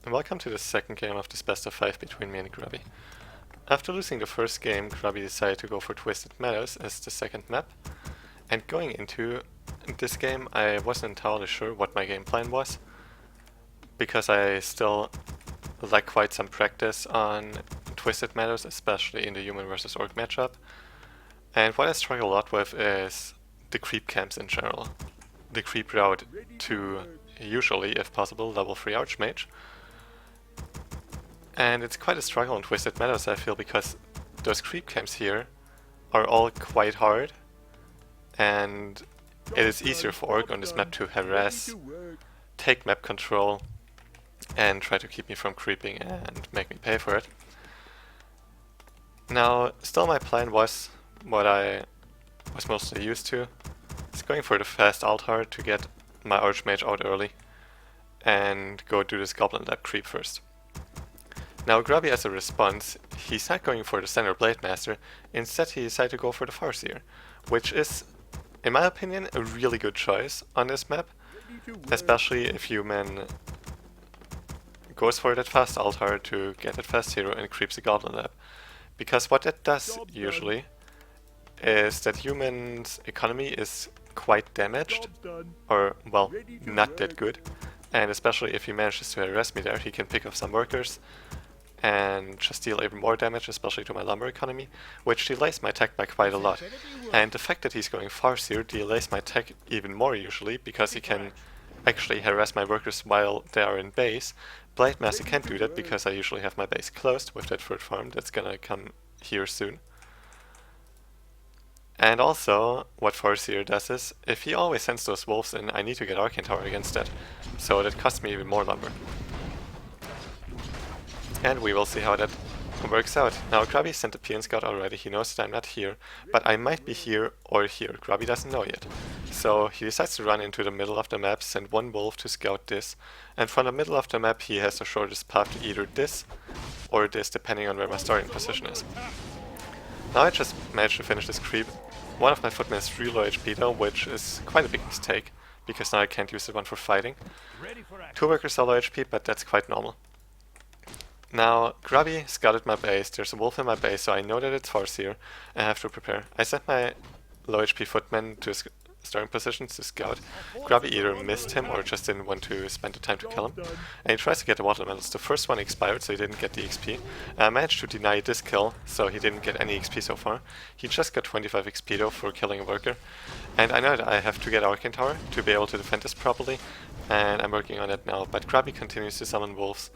and welcome to the second game of this best of 5 between me and Grubby. After losing the first game, Grubby decided to go for Twisted Meadows as the second map, and going into this game I wasn't entirely sure what my game plan was, because I still lack quite some practice on Twisted Meadows, especially in the human versus orc matchup. And what I struggle a lot with is the creep camps in general. The creep route to usually, if possible, level 3 Archmage. And it's quite a struggle in Twisted Meadows, I feel, because those creep camps here are all quite hard, and it is easier for Orc on this map to harass, take map control, and try to keep me from creeping and make me pay for it. Now, still my plan was what I was mostly used to. It's going for the fast altar to get my Archmage out early and go do this Goblin Lab creep first. Now Grubby, as a response, he's not going for the Center Blade Master, instead he decided to go for the Farseer, which is, in my opinion, a really good choice on this map, especially if human goes for that fast altar to get that fast hero and creeps the Goblin Lab. Because what that does usually is that human's economy is quite damaged, or well, not that good, and especially if he manages to harass me there, he can pick off some workers and just deal even more damage, especially to my lumber economy, which delays my tech by quite a lot. And the fact that he's going Farseer delays my tech even more usually, because he can actually harass my workers while they are in base. Blade Master can't do that because I usually have my base closed with that fruit farm that's gonna come here soon. And also, what Farseer does is, if he always sends those wolves in, I need to get Arcane Tower against that, so that costs me even more lumber. And we will see how that works out. Now Grubby sent a PN Scout already, he knows that I'm not here, but I might be here or here, Grubby doesn't know yet. So he decides to run into the middle of the map, send one wolf to scout this, and from the middle of the map he has the shortest path to either this or this, depending on where my starting position is. Now I just managed to finish this creep. One of my footmen is 3 low HP though, which is quite a big mistake, because now I can't use the one for fighting. 2 workers are low HP, but that's quite normal. Now, Grubby scouted my base, there's a wolf in my base, so I know that it's Farseer, and I have to prepare. I sent my low HP footman to starting positions to scout. Grubby either missed him or just didn't want to spend the time to kill him, and he tries to get the water medals. The first one expired, so he didn't get the XP. I managed to deny this kill, so he didn't get any XP so far. He just got 25 XP though for killing a worker, and I know that I have to get Arcane Tower to be able to defend this properly, and I'm working on it now, but Grubby continues to summon wolves.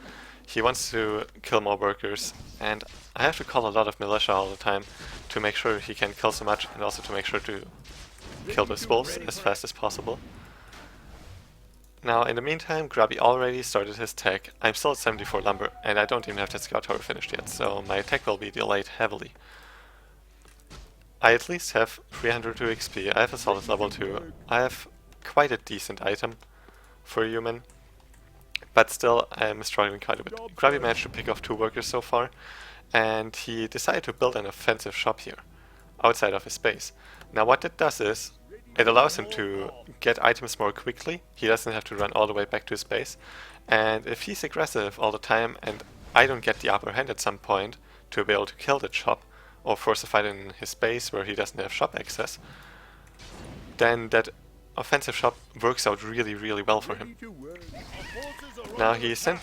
He wants to kill more workers, and I have to call a lot of militia all the time to make sure he can kill so much, and also to make sure to kill those wolves as fast as possible. Now, in the meantime, Grubby already started his tech. I'm still at 74 lumber, and I don't even have that scout tower finished yet, so my tech will be delayed heavily. I at least have 302 XP, I have a solid level 2, I have quite a decent item for a human, but still I'm struggling quite a bit. Grubby managed to pick off 2 workers so far, and he decided to build an offensive shop here, outside of his base. Now what that does is, it allows him to get items more quickly, he doesn't have to run all the way back to his base, and if he's aggressive all the time and I don't get the upper hand at some point to be able to kill the shop, or force a fight in his base where he doesn't have shop access, then that offensive shop works out really, really well for him. Now he sent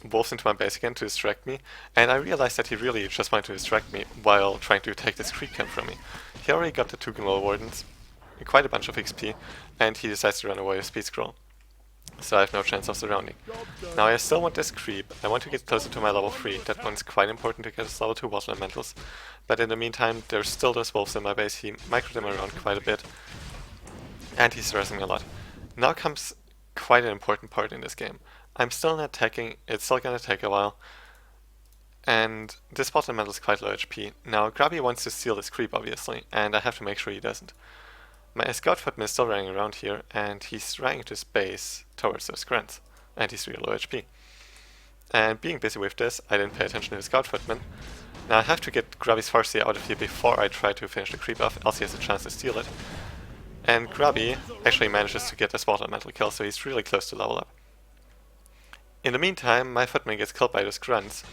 wolves into my base again to distract me, and I realized that he really just wanted to distract me while trying to take this creep camp from me. He already got the 2 Gnoll Wardens, quite a bunch of XP, and he decides to run away with Speed Scroll. So I have no chance of surrounding. Now I still want this creep, I want to get closer to my level 3, that one's quite important to get his level 2 water elementals. But in the meantime, there's still those wolves in my base, he microed them around quite a bit, and he's stressing me a lot. Now comes quite an important part in this game. I'm still not attacking, it's still gonna take a while, and this water elemental is quite low HP. Now Grubby wants to steal this creep obviously, and I have to make sure he doesn't. My scout footman is still running around here, and he's running to his base towards those grunts, and he's really low HP. And being busy with this, I didn't pay attention to the scout footman. Now I have to get Grubby's Farseer out of here before I try to finish the creep off, else he has a chance to steal it. And Grubby actually manages to get this water elemental kill, so he's really close to level up. In the meantime, my footman gets killed by those grunts,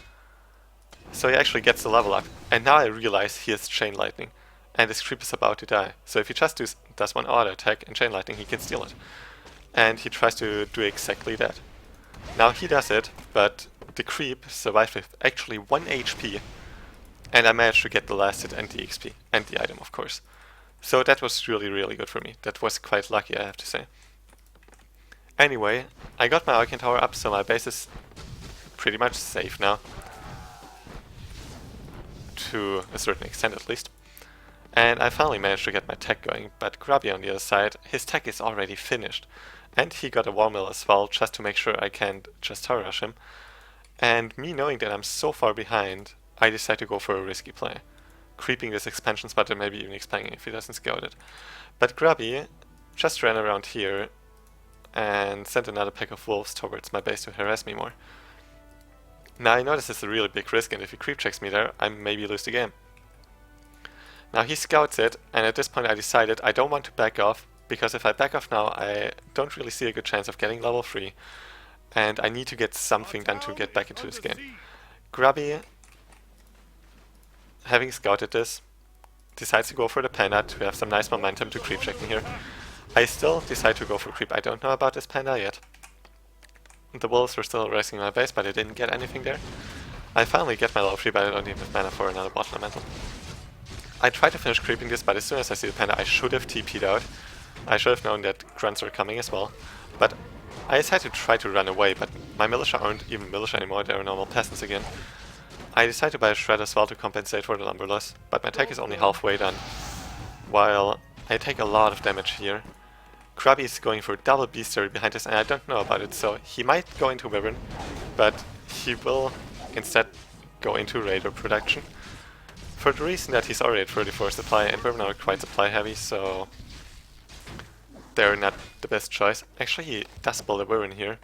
so he actually gets the level up. And now I realize he has Chain Lightning, and his creep is about to die. So if he just does one auto attack and Chain Lightning, he can steal it. And he tries to do exactly that. Now he does it, but the creep survived with actually 1 HP, and I managed to get the last hit and the XP, and the item of course. So that was really, really good for me. That was quite lucky, I have to say. Anyway, I got my Arcane Tower up, so my base is pretty much safe now. To a certain extent at least. And I finally managed to get my tech going, but Grubby on the other side, his tech is already finished. And he got a wall mill as well, just to make sure I can't just tower rush him. And me knowing that I'm so far behind, I decide to go for a risky play. Creeping this expansion spot and maybe even expanding if he doesn't scout it. But Grubby just ran around here and sent another pack of wolves towards my base to harass me more. Now I know this is a really big risk, and if he creep checks me there, I maybe lose the game. Now he scouts it, and at this point I decided I don't want to back off, because if I back off now I don't really see a good chance of getting level 3, and I need to get something done to get back into this game. Grubby, having scouted this, decides to go for the panda to have some nice momentum to creep check me here. I still decide to go for creep. I don't know about this panda yet. The wolves were still racing my base, but I didn't get anything there. I finally get my level 3, but I don't even have mana for another bottle elemental. I try to finish creeping this, but as soon as I see the panda, I should have TP'd out. I should have known that grunts were coming as well. But I decided to try to run away, but my militia aren't even militia anymore, they're normal peasants again. I decided to buy a shred as well to compensate for the lumber loss, but my tech is only halfway done. While I take a lot of damage here. Grubby is going for double bestiary behind us, and I don't know about it, so he might go into Wyvern, but he will instead go into Raider production. For the reason that he's already at 34 supply, and Wyvern are quite supply heavy, so they're not the best choice. Actually, he does build a Wyvern here,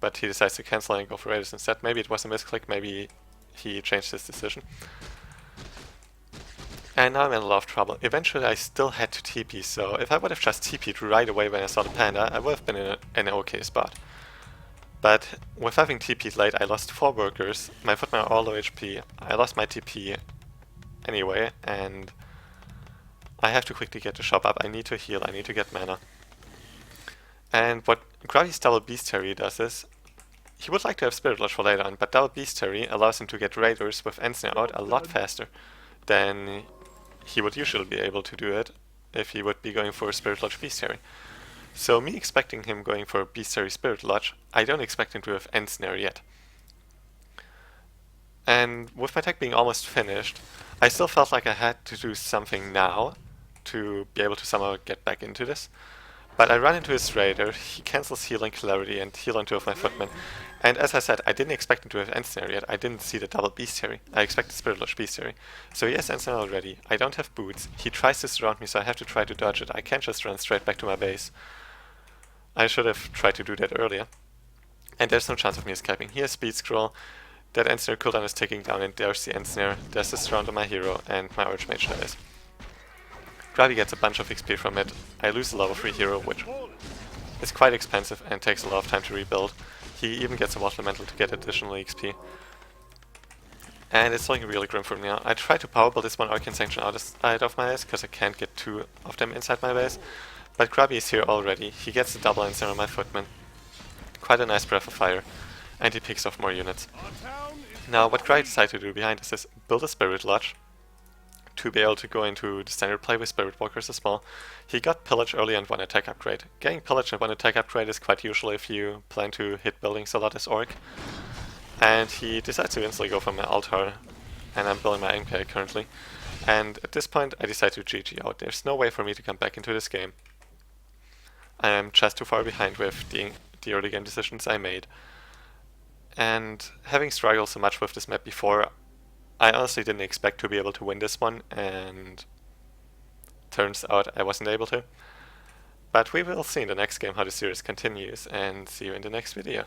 but he decides to cancel and go for Raiders instead. Maybe it was a misclick, maybe he changed his decision. And now I'm in a lot of trouble. Eventually I still had to TP, so if I would have just TP'd right away when I saw the panda, I would have been in an okay spot. But with having TP'd late, I lost 4 workers, my footmen are all low HP, I lost my TP anyway, and I have to quickly get the shop up. I need to heal, I need to get mana. And what Grubby's double bestiary does is, he would like to have Spirit Lodge for later on, but double bestiary allows him to get raiders with Ensnare out a lot faster than he would usually be able to do it if he would be going for Spirit Lodge bestiary. So me expecting him going for bestiary Spirit Lodge, I don't expect him to have Ensnare yet. And with my tech being almost finished, I still felt like I had to do something now to be able to somehow get back into this. But I run into his raider, he cancels heal and clarity and heal on 2 of my footmen. And as I said, I didn't expect him to have Ensnare yet, I didn't see the double bestiary. I expected Spirit Lodge bestiary. So he has Ensnare already, I don't have boots, he tries to surround me, so I have to try to dodge it. I can't just run straight back to my base. I should have tried to do that earlier. And there's no chance of me escaping. He has speed scroll, that Ensnare cooldown is ticking down, and there's the Ensnare, there's the surround on my hero, and my Archmage dies. Grubby gets a bunch of XP from it. I lose a level 3 hero, which is quite expensive and takes a lot of time to rebuild. He even gets a Water Elemental to get additional XP. And it's looking really grim for me now. I try to power build this one Arcane Sanction outside of my base, because I can't get 2 of them inside my base. But Grubby is here already. He gets the double Ensnare on my footman. Quite a nice breath of fire. And he picks off more units. Now what Grubby decided to do behind this is build a Spirit Lodge to be able to go into the standard play with Spirit Walkers as well. He got Pillage early and 1 attack upgrade. Getting Pillage and 1 attack upgrade is quite usual if you plan to hit buildings a lot as Orc. And he decides to instantly go for my altar, and I'm building my Empire currently. And at this point I decide to GG out. There's no way for me to come back into this game. I am just too far behind with the early game decisions I made. And having struggled so much with this map before, I honestly didn't expect to be able to win this one, and turns out I wasn't able to. But we will see in the next game how the series continues, and see you in the next video.